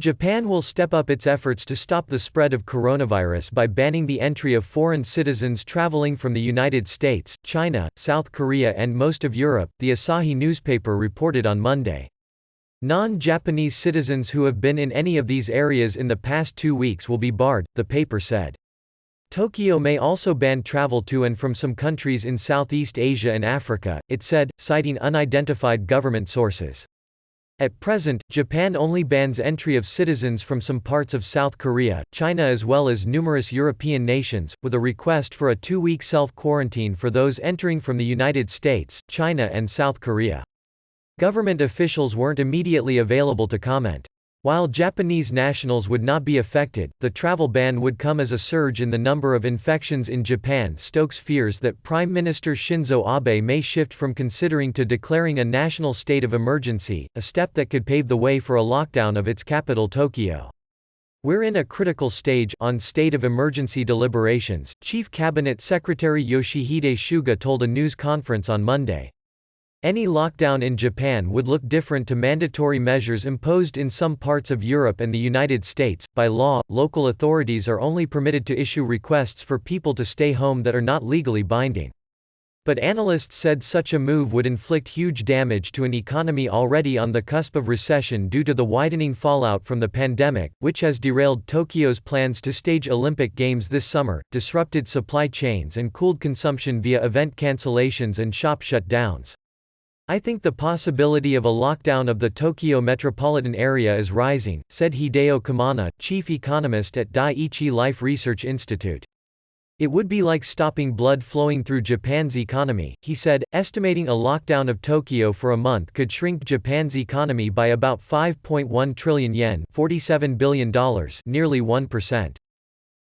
Japan will step up its efforts to stop the spread of coronavirus by banning the entry of foreign citizens traveling from the United States, China, South Korea and most of Europe, the Asahi newspaper reported on Monday. Non-Japanese citizens who have been in any of these areas in the past 2 weeks will be barred, the paper said. Tokyo may also ban travel to and from some countries in Southeast Asia and Africa, it said, citing unidentified government sources. At present, Japan only bans entry of citizens from some parts of South Korea, China as well as numerous European nations, with a request for a 2-week self-quarantine for those entering from the United States, China and South Korea. Government officials weren't immediately available to comment. While Japanese nationals would not be affected, the travel ban would come as a surge in the number of infections in Japan. Stokes fears that Prime Minister Shinzo Abe may shift from considering to declaring a national state of emergency, a step that could pave the way for a lockdown of its capital Tokyo. "We're in a critical stage on state of emergency deliberations," Chief Cabinet Secretary Yoshihide Suga told a news conference on Monday. Any lockdown in Japan would look different to mandatory measures imposed in some parts of Europe and the United States. By law, local authorities are only permitted to issue requests for people to stay home that are not legally binding. But analysts said such a move would inflict huge damage to an economy already on the cusp of recession due to the widening fallout from the pandemic, which has derailed Tokyo's plans to stage Olympic Games this summer, disrupted supply chains and cooled consumption via event cancellations and shop shutdowns. "I think the possibility of a lockdown of the Tokyo metropolitan area is rising," said Hideo Kamana, chief economist at Daiichi Life Research Institute. "It would be like stopping blood flowing through Japan's economy," he said, estimating a lockdown of Tokyo for a month could shrink Japan's economy by about 5.1 trillion yen, $47 billion, nearly 1%.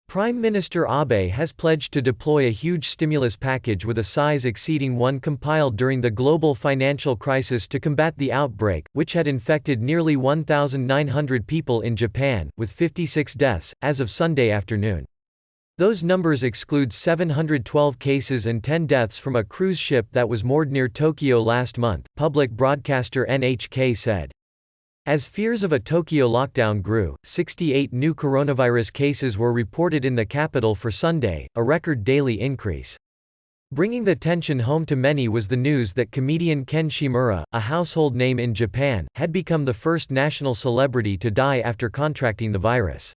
Prime Minister Abe has pledged to deploy a huge stimulus package with a size exceeding one compiled during the global financial crisis to combat the outbreak, which had infected nearly 1,900 people in Japan, with 56 deaths, as of Sunday afternoon. Those numbers exclude 712 cases and 10 deaths from a cruise ship that was moored near Tokyo last month, public broadcaster NHK said. As fears of a Tokyo lockdown grew, 68 new coronavirus cases were reported in the capital for Sunday, a record daily increase. Bringing the tension home to many was the news that comedian Ken Shimura, a household name in Japan, had become the first national celebrity to die after contracting the virus.